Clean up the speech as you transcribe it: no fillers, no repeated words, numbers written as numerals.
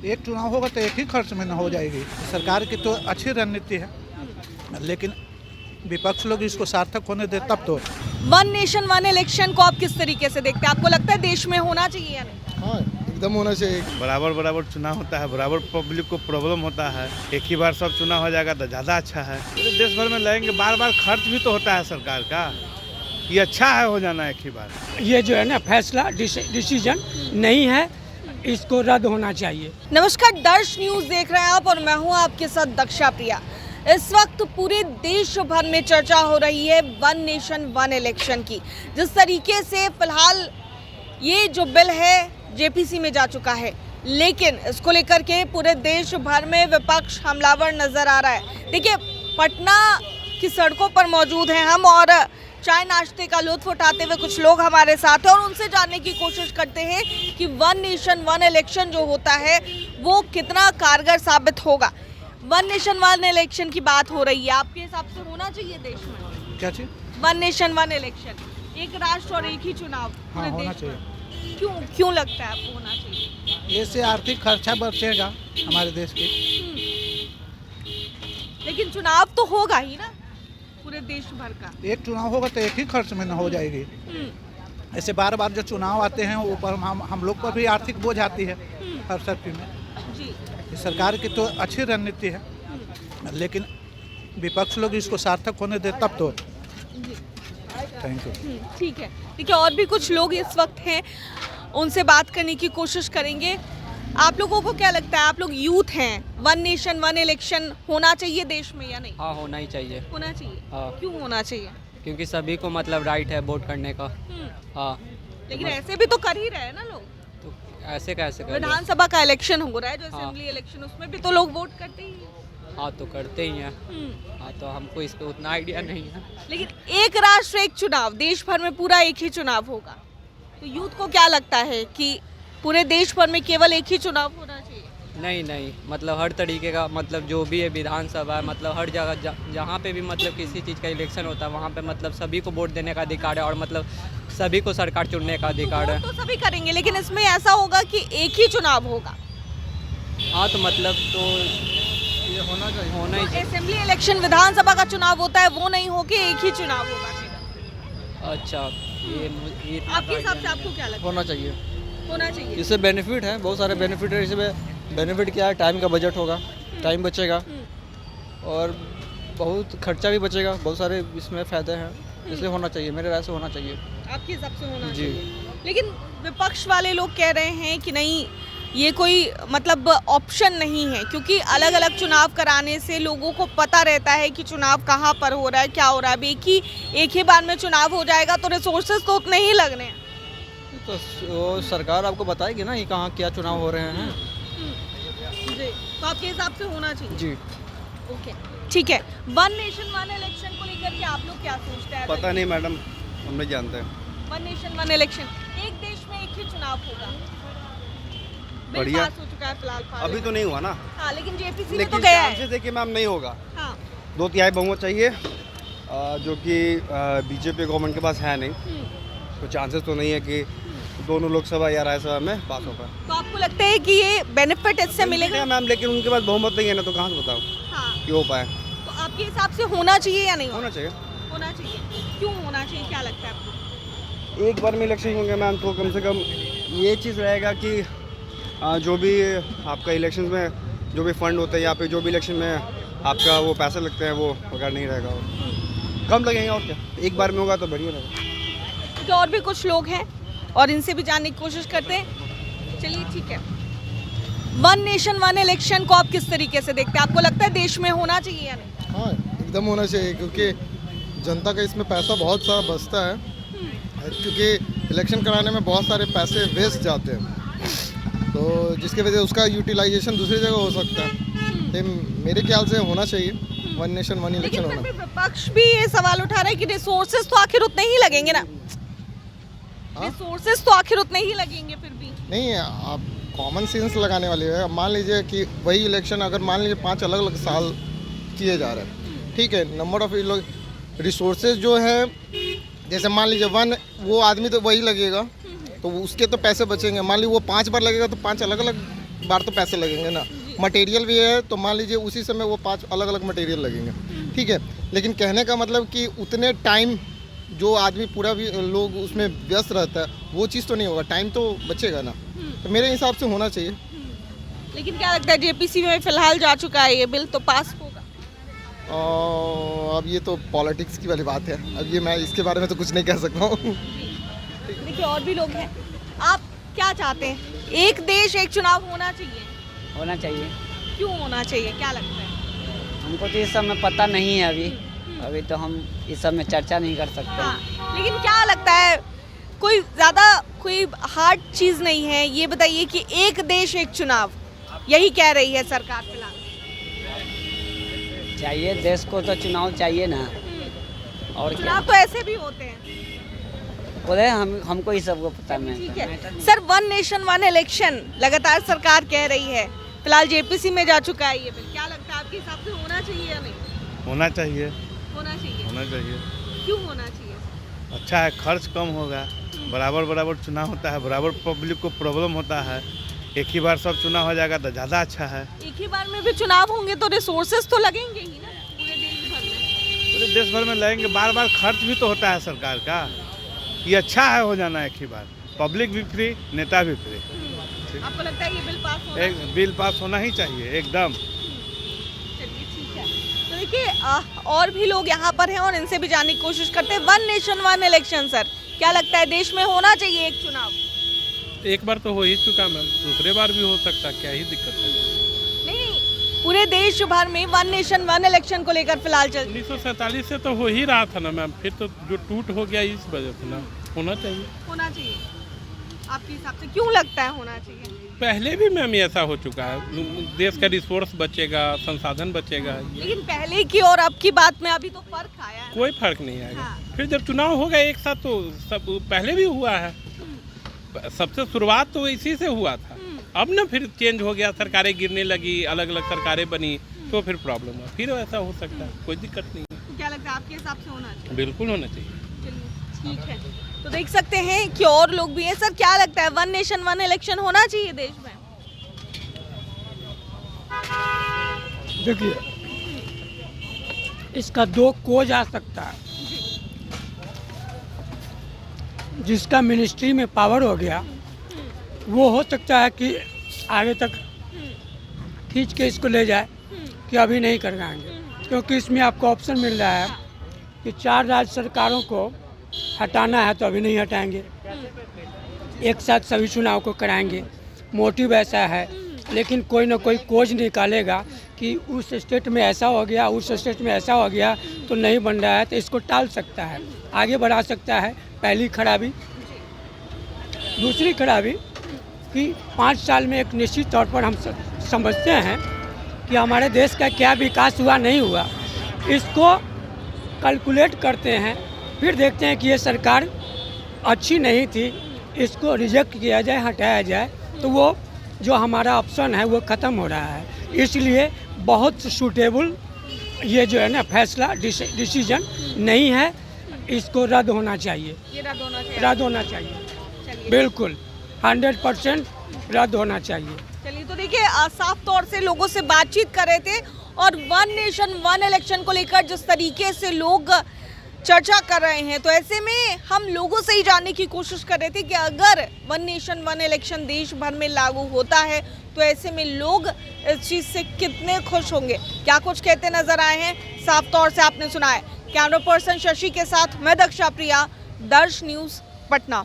एक चुनाव होगा तो एक ही खर्च में न हो जाएगी। सरकार की तो अच्छी रणनीति है, लेकिन विपक्ष लोग इसको सार्थक होने दे तब तो। वन नेशन वन इलेक्शन को आप किस तरीके से देखते हैं? आपको लगता है देश में होना चाहिए या नहीं? हाँ एकदम होना चाहिए। बराबर बराबर चुनाव होता है, बराबर पब्लिक को प्रॉब्लम होता है। एक ही बार सब चुनाव हो जाएगा तो ज़्यादा अच्छा है। पूरे देश भर में लगेंगे, बार बार खर्च भी तो होता है सरकार का। ये अच्छा है हो जाना एक ही बार। ये जो है ना फैसला डिसीजन नहीं है, इसको रद्द होना चाहिए। नमस्कार, दर्श न्यूज देख रहे हैं आप और मैं हूं आपके साथ दक्षा प्रिया। इस वक्त पूरे देश भर में चर्चा हो रही है वन नेशन वन इलेक्शन की। जिस तरीके से फिलहाल ये जो बिल है जेपीसी में जा चुका है, लेकिन इसको लेकर के पूरे देश भर में विपक्ष हमलावर नजर आ रहा है। देखिए, पटना की सड़कों पर मौजूद हैं हम और चाय नाश्ते का लुत्फ उठाते हुए कुछ लोग हमारे साथ हैं और उनसे जानने की कोशिश करते हैं कि वन नेशन वन इलेक्शन जो होता है वो कितना कारगर साबित होगा। वन नेशन वन इलेक्शन की बात हो रही है, आपके हिसाब से होना चाहिए देश में क्या चीज? वन नेशन वन इलेक्शन, एक राष्ट्र और एक ही चुनाव पूरे हाँ, होना देश में? चाहिए। क्यों लगता है आपको होना चाहिए? इससे आर्थिक खर्चा बचेगा हमारे देश की। लेकिन चुनाव तो होगा ही ना पूरे देश भर का। एक चुनाव होगा तो एक ही खर्च में न हो जाएगी। ऐसे बार बार जो चुनाव आते हैं ऊपर हम लोग पर भी आर्थिक बोझ आती है हर स्थिति में। जी, सरकार की तो अच्छी रणनीति है, लेकिन विपक्ष लोग इसको सार्थक होने दे तब तो। Thank you. ठीक है। देखिए, और भी कुछ लोग इस वक्त हैं, उनसे बात करने की कोशिश करेंगे। आप लोगों को क्या लगता है, आप लोग यूथ हैं, वन नेशन वन इलेक्शन होना चाहिए देश में या नहीं? हाँ होना ही चाहिए। होना चाहिए। हाँ। क्यों होना चाहिए? क्योंकि सभी को मतलब राइट है वोट करने का। हाँ लेकिन ऐसे भी तो कर ही रहे हैं ना लोग। तो ऐसे कैसे कर विधानसभा का इलेक्शन हो रहा है, जो हाँ। असेंबली इलेक्शन, उसमें भी तो लोग वोट करते ही हैं। हाँ तो करते ही हैं। हाँ तो हमको इस पे उतना आइडिया नहीं है। लेकिन एक राष्ट्र एक चुनाव, देश भर में पूरा एक ही चुनाव होगा, तो यूथ को क्या लगता है कि पूरे देश भर में केवल एक ही चुनाव होना चाहिए? नहीं नहीं, मतलब हर तरीके का, मतलब जो भी है विधानसभा है, मतलब हर जगह जहाँ पे भी मतलब किसी चीज़ का इलेक्शन होता है वहाँ पे मतलब सभी को वोट देने का अधिकार है और मतलब सभी को सरकार चुनने का अधिकार है। तो सभी करेंगे, लेकिन इसमें ऐसा होगा कि एक ही चुनाव होगा। हाँ तो मतलब तो ये होना चाहिए। होना ही चाहिए। असेंबली इलेक्शन विधानसभा का चुनाव होता है, वो नहीं हो के एक ही चुनाव होगा सीधा। अच्छा, ये आपके हिसाब से आपको क्या लगता है? होना चाहिए। होना चाहिए। इससे बेनिफिट है, बहुत सारे बेनिफिट है। इसमें बेनिफिट क्या है, टाइम का बजट होगा, टाइम बचेगा और बहुत खर्चा भी बचेगा। बहुत सारे इसमें फ़ायदे हैं, इसलिए होना चाहिए। मेरे राय से होना चाहिए। आपके हिसाब से होना जी। चाहिए। लेकिन विपक्ष वाले लोग कह रहे हैं कि नहीं, ये कोई मतलब ऑप्शन नहीं है, क्योंकि अलग अलग चुनाव कराने से लोगों को पता रहता है कि चुनाव कहाँ पर हो रहा है, क्या हो रहा है। अब एक ही बार में चुनाव हो जाएगा तो रिसोर्सेज तो उतने ही लगने हैं। तो वो सरकार आपको बताएगी ना, ये कहाँ क्या चुनाव हो रहे हैं। जी, तो आपके हिसाब से होना चाहिए। जी। ओके, ठीक है। वन नेशन वन इलेक्शन को लेकर के आप लोग क्या सोचते हैं? पता नहीं मैडम, हम नहीं जानते। वन नेशन वन इलेक्शन, एक देश में एक ही चुनाव होगा। बिल बढ़िया। पास हो चुका है फिलहाल। अभी तो नहीं हुआ ना, हाँ, लेकिन जेपीसी में तो लेकिन गया है। चांसेस देखिए मैम नहीं होगा। हाँ। 2/3 बहुमत चाहिए, जो कि बीजेपी गवर्नमेंट के पास है नहीं, तो चांसेस तो नहीं है कि दोनों लोकसभा या राज्यसभा में पास हो पाए। तो आपको लगता है कि ये बेनिफिट इससे मिलेगा? मैम, लेकिन उनके पास बहुमत नहीं है ना, तो कहाँ से बताओ हाँ। कि हो पाए। तो आपके हिसाब से होना चाहिए या नहीं होना चाहिए। होना चाहिए। क्यों होना चाहिए, क्या लगता है आपको? एक बार में इलेक्शन होंगे मैम, तो कम से कम ये चीज़ रहेगा कि जो भी आपका इलेक्शन में जो भी फंड होते हैं या फिर जो भी इलेक्शन में आपका वो पैसे लगते हैं, वो अगर नहीं रहेगा, वो कम लगेंगे। और क्या, एक बार में होगा तो बढ़िया रहेगा। तो और भी कुछ लोग हैं और इनसे भी जानने की कोशिश करते हैं। चलिए, ठीक है। वन नेशन वन इलेक्शन को आप किस तरीके से देखते हैं? आपको लगता है देश में होना चाहिए या नहीं? हाँ एकदम होना चाहिए, क्योंकि जनता का इसमें पैसा बहुत सारा बचता है। क्योंकि इलेक्शन कराने में बहुत सारे पैसे वेस्ट जाते हैं, तो जिसकी वजह से उसका यूटिलाइजेशन दूसरी जगह हो सकता है। तो मेरे ख्याल से होना चाहिए वन नेशन वन लेकिन इलेक्शन फिर होना। भी विपक्ष भी ये सवाल उठा रहा है कि रिसोर्सेज तो आखिर उतने ही लगेंगे ना। रिसोर्सेज तो आखिर उतने ही लगेंगे फिर भी। नहीं, आप कॉमन सेंस लगाने वाली है। मान लीजिए कि वही इलेक्शन अगर मान लीजिए 5 अलग अलग साल किए जा रहे हैं, ठीक है, नंबर ऑफ रिसोर्सेज जो है, जैसे मान लीजिए वो आदमी तो वही लगेगा, तो उसके तो पैसे बचेंगे। मान लीजिए वो 5 बार लगेगा तो 5 अलग अलग बार तो पैसे लगेंगे ना, मटेरियल भी है तो मान लीजिए उसी समय वो 5 अलग अलग मटेरियल लगेंगे, ठीक है। लेकिन कहने का मतलब कि उतने टाइम जो आदमी पूरा भी लोग उसमें व्यस्त रहता है वो चीज़ तो नहीं होगा, टाइम तो बचेगा ना, तो मेरे हिसाब से होना चाहिए। लेकिन क्या लगता है जेपीसी में फिलहाल जा चुका है ये बिल, तो पास होगा? अब ये तो पॉलिटिक्स की वाली बात है, अब ये मैं इसके बारे में तो कुछ नहीं कह सकता हूँ। देखिए और भी लोग हैं, आप क्या चाहते हैं? एक देश एक चुनाव होना चाहिए, होना चाहिए। क्यों होना चाहिए, क्या लगता है? हमको तो इस सब में पता नहीं है अभी तो हम इस सब में चर्चा नहीं कर सकते। हाँ, लेकिन क्या लगता है कोई ज़्यादा कोई हार्ड चीज़ नहीं है, ये बताइए कि एक देश एक चुनाव, यही कह रही है सरकार फिलहाल। चाहिए, देश को तो चुनाव चाहिए ना, और क्या। चुनाव तो ऐसे भी होते हैं। बोले हमको इस सब को पता नहीं। ठीक है sir, one nation one election लगातार सरकार कह रही है, फिलहाल जेपीसी में जा चुका है ये बिल, क्या लगता है आपके हिसाब से होना चाहिए या नहीं? होना चाहिए। होना चाहिए। होना चाहिए। क्यों होना चाहिए? अच्छा है, खर्च कम होगा, बराबर चुनाव होता है, बराबर पब्लिक को प्रॉब्लम होता है, एक ही बार सब चुनाव हो जाएगा तो ज़्यादा अच्छा है। एक ही बार में भी चुनाव होंगे तो रिसोर्सेज तो लगेंगे ही ना पूरे देश भर में। पूरे देश भर में लगेंगे, बार बार खर्च भी तो होता है सरकार का, ये अच्छा है हो जाना एक ही बार, पब्लिक भी फ्री, नेता भी फ्री। आपको लगता है ये बिल पास होना? एक बिल पास होना ही चाहिए एकदम। चलिए ठीक है, तो देखिए और भी लोग यहाँ पर हैं और इनसे भी जानने की कोशिश करते हैं। One nation one election sir, क्या लगता है देश में होना चाहिए एक चुनाव? एक बार तो हो ही चुका मैम, दूसरे बार भी हो सकता, क्या ही दिक्कत है। नहीं, पूरे देश भर में वन नेशन वन इलेक्शन को लेकर फिलहाल चल 1947 से तो हो ही रहा था ना मैम, फिर तो जो टूट हो गया इस वजह से ना, होना चाहिए। होना चाहिए आपके हिसाब से, क्यों लगता है होना चाहिए? पहले भी मैम ऐसा हो चुका है, देश का रिसोर्स बचेगा, संसाधन बचेगा। लेकिन पहले की और अब की बात में अभी तो फर्क आया है। कोई फर्क नहीं आएगा। हाँ। फिर जब चुनाव होगा एक साथ तो सब पहले भी हुआ है, सबसे शुरुआत तो इसी से हुआ था। अब ना फिर चेंज हो गया, सरकारें गिरने लगी, अलग अलग सरकारें बनी, तो फिर प्रॉब्लम हुआ, फिर ऐसा हो सकता है, कोई दिक्कत नहीं है। तो क्या लगता है आपके हिसाब से होना चाहिए? बिल्कुल होना चाहिए। चलिए ठीक है, तो देख सकते हैं कि और लोग भी हैं। सर क्या लगता है वन नेशन वन इलेक्शन होना चाहिए देश में? देखिए, इसका दो कोज आ सकता है। जिसका मिनिस्ट्री में पावर हो गया वो हो सकता है कि आगे तक खींच के इसको ले जाए कि अभी नहीं करवाएंगे, क्योंकि इसमें आपको ऑप्शन मिल रहा है कि 4 राज्य सरकारों को हटाना है तो अभी नहीं हटाएंगे, एक साथ सभी चुनाव को कराएंगे। मोटिव ऐसा है, लेकिन कोई ना कोई कोज निकालेगा कि उस स्टेट में ऐसा हो गया, उस स्टेट में ऐसा हो गया तो नहीं बन रहा है, तो इसको टाल सकता है, आगे बढ़ा सकता है। पहली खराबी। दूसरी खराबी कि 5 साल में एक निश्चित तौर पर हम समझते हैं कि हमारे देश का क्या विकास हुआ नहीं हुआ, इसको कैलकुलेट करते हैं, फिर देखते हैं कि ये सरकार अच्छी नहीं थी, इसको रिजेक्ट किया जाए, हटाया जाए, तो वो जो हमारा ऑप्शन है वो ख़त्म हो रहा है। इसलिए बहुत सूटेबल ये जो है ना फैसला डिसीजन नहीं है, इसको रद्द होना चाहिए। ये रद्द होना चाहिए। रद्द होना चाहिए, बिल्कुल 100% रद्द होना चाहिए। चलिए, तो देखिए साफ तौर से लोगों से बातचीत कर रहे थे और वन नेशन वन इलेक्शन को लेकर जिस तरीके से लोग चर्चा कर रहे हैं, तो ऐसे में हम लोगों से ही जानने की कोशिश कर रहे थे कि अगर वन नेशन वन इलेक्शन देश भर में लागू होता है तो ऐसे में लोग इस चीज़ से कितने खुश होंगे, क्या कुछ कहते नजर आए हैं, साफ तौर से आपने सुना है। कैमरा पर्सन शशि के साथ मैं दक्षा प्रिया, दर्श न्यूज़ पटना।